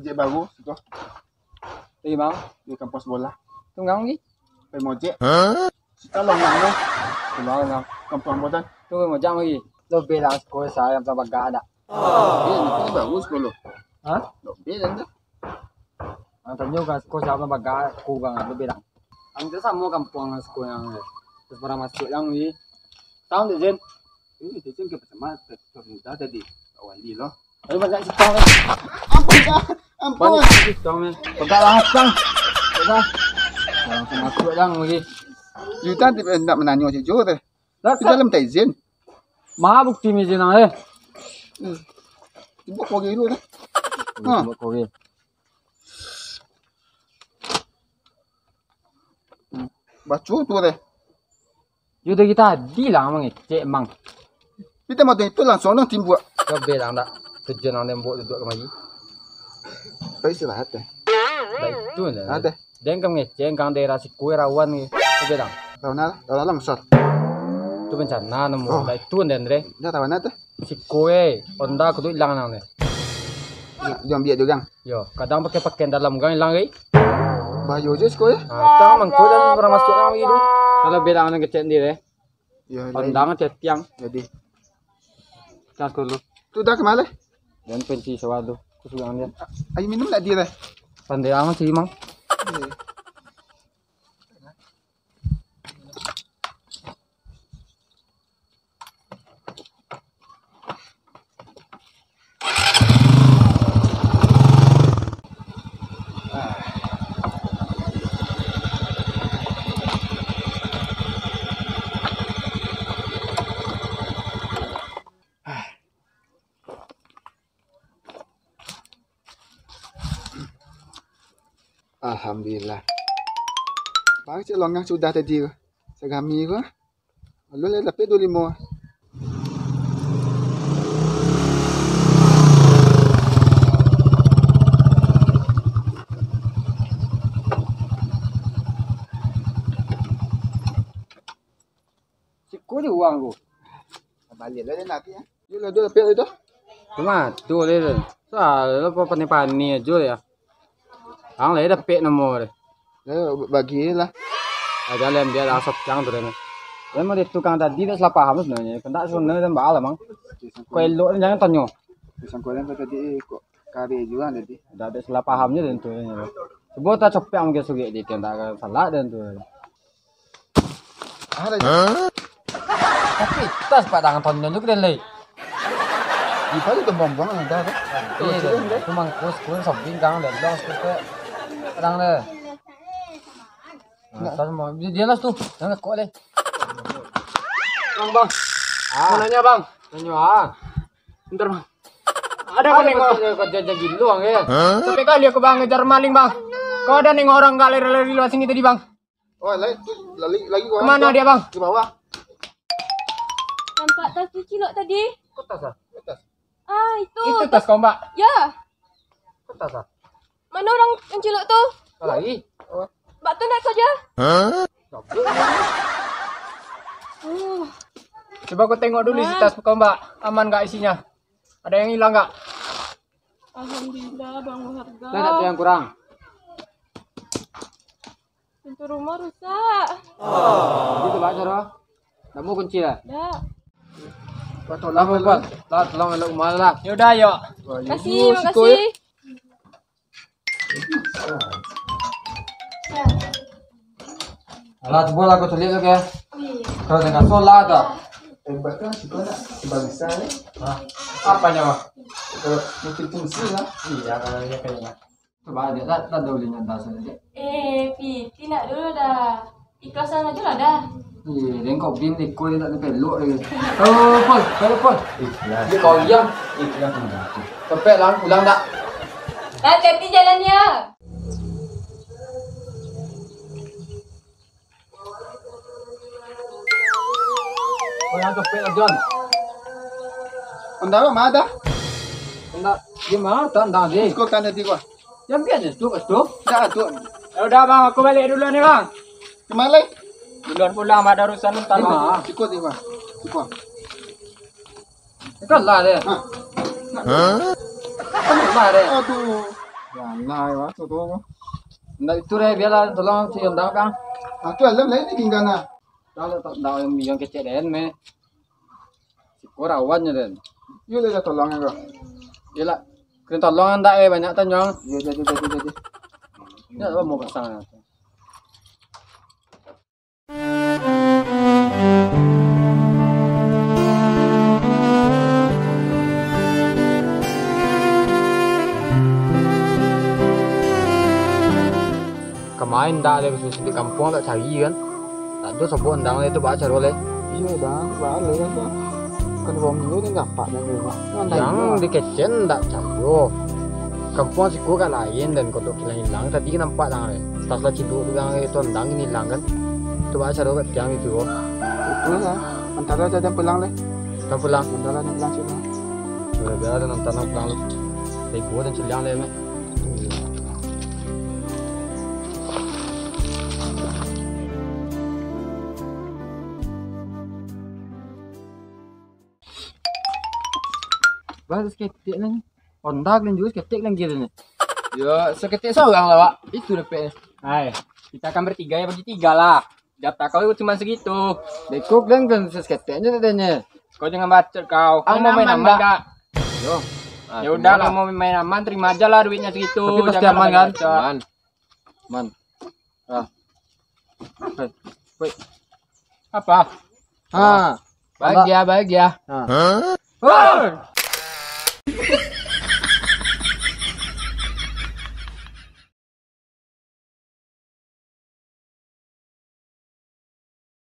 ojek baru tu. Đi bang, Di kampus bola. tunggang lagi. Pe mojek. Tolong yang ni. Tolong yang. Kampung bodan. Tunggu macam lagi. Lo bilang sekolah saya yang sama gak ada. Dia ni bagus kalau. Hah? Dia dan tu. Ang tanyo ka sekolah saya sama gak kugang lo bilang. Ang tu sama kampung sekolah yang ni. Terus para masuk yang ni. Tahu tak Jen? Ini dia kan bersama pemuda tadi. Wali loh. Ayo banyak sitong ni. Ampun dah. Ampun. Banyak sitong ni. Pegang lah bang. Pegang. Langsung masuk yang lagi. You tadi nak menanya si Jo deh. Dah Di dalam tak izin. Maha bukti ni Jen ang eh. Ibu kau dulu dah. Buat kau ni. Baca tu deh. Yuda kita dilang mang cek mang. Kita mau itu langsung nang tim buat. Kau bilang tak tujuan orang buat duduk kemari. Baik istirahat deh. Baik tu ni. Ada. Dan kami cek kang daerah si kue rawan ni. Kau bilang. Dah langsung. Tu bencana nemu. Baik tu ni Andre. Dah tahu nak tu. Si kue onda kudu hilang nang ni. Jangan biar juga. Yo, kadang pakai pakaian dalam gang hilang lagi. Bayu je sekolah. Ah, tang mangkoi dan orang masuk nang gitu. Kalau bilang nang kecil ni deh. Ya. Onda cek tiang. Jadi. Kas dulu. Tu dah kemana? Dan penci sewadu. Kusulang dia. Ayo minum tak dia deh. Pandai amat sih mang. Alhamdulillah. Baik je longang sudah tadi. Segami ke. Lalu le dapat 25. Si kue di uang ku. Balik lah dia nanti ya. You lah dia dapat itu. Cuma tu le. Soal apa pani-pani aja ya. Ang lấy đập pet namo rồi. Bagilah. Ada lem dia dah sop jang tu ni. Dan mau tukang tadi dah salah paham sebenarnya. Pendak sebenarnya dan bala mang. Kau elok jangan tanya. Sangkulan tadi kok kari juga tadi. Dah ada salah pahamnya dan tu. Sebab tak cepet mungkin sugi di tiada salah dan tu. Ada. Tapi tas padang tanya juga dan leh. Di pagi tu bombong ada. Tu mang kos sop bingkang dan dong sekali. Kadang le. Nah, mau dia lah tu. Jangan kau le. Bang. Mau nanya bang. Nanya Bentar bang. Ada kan nengok kerja gila bang ya. Sampai kali aku bang ngejar maling bang. Kau ada nengok orang gak lari-lari luar sini tadi bang. Oh lagi gua. Kemana dia bang? Di bawah. Nampak tas cuci lok tadi? Kau tas ah? Ah, itu. Itu tas kau mbak? Ya. Kau tas ah? Mana orang yang cilok tu? Kau lagi? Mbak tu naik saja. Coba kau tengok dulu isi tas kau mbak. Aman gak isinya? Ada yang hilang gak? Alhamdulillah bang harga. Ada yang kurang? Pintu rumah rusak. Gitu mbak cara. Kamu kunci lah? Dah. Tolong mbak. Tolong elok rumah lah. Yaudah yuk. Makasih, makasih. Alah tu bola aku tulis lagi ya. Kalau dengan solat dah. Bahkan situ nak bangsa ni. Apa nyawa? Mungkin fungsi lah. Iya kalau dia kayaknya. Coba dia tak ada ulinya tas aja. Piti nak dulu dah. Ikhlasan aja lah dah. Iya, dia kau bin ikut dia tak peluk lagi. Oh, pol. Dia kau yang ikhlas enggak. Sampai lang pulang tak? Hati-hati jalannya. Oh, yang sampai lah John. Anda apa ada? Enggak, dia mah tak dia. Kau kan tadi gua. Yang biasa tu. Dah tu. Ya udah bang, aku balik dulu nih bang. Kemana? Duluan pulang ada urusan entar mah. Cukup ni bang. Cukup. Kan lah dia. Kan lah dia. Aduh. Jangan ya, tuh. Nggak itu deh, biarlah tolong si Yonda bang. Aku alam lain ni tinggal na. Kalau tak tahu yang kecil den me. Si korawannya den. Yo le tolong aku. Gila. Kena tolong anda banyak tanyong. Yo jadi. Ya apa mau pasang. Kemarin dah ada khusus di kampung tak cari kan. Tak ada sebuah undang itu baca boleh. Iya dah, balik kan. Kan bom ni ni gapak dan rumah. Yang di kitchen tak cari. Kampung si gua kan lain dan kodok hilang. Tadi kan nampak dah. Setelah ciduk tu yang itu undang ini hilang kan. Itu baca kat yang itu. Itu lah. Antara ada yang pulang leh. Tak pulang. Antara yang pulang sini. Biar ada nonton pulang lu. Dari gua dan ciliang leh me. Bagus ketik ni. Ondak dan juga ketik lagi ni. Yo, seketik seorang lah, Pak. Itu DP-nya. Hai, kita akan bertiga ya bagi tiga lah. Jatah kau cuma segitu. Dekuk dan seketiknya katanya. Kau jangan bacot kau. Kau mau main aman enggak? Yo. Ya udah kalau mau main aman terima aja lah duitnya segitu. Tapi pasti Jangan aman kan? bacot. Aman. Man. Woi. Apa? Ah. Bahagia. Ah. Woi.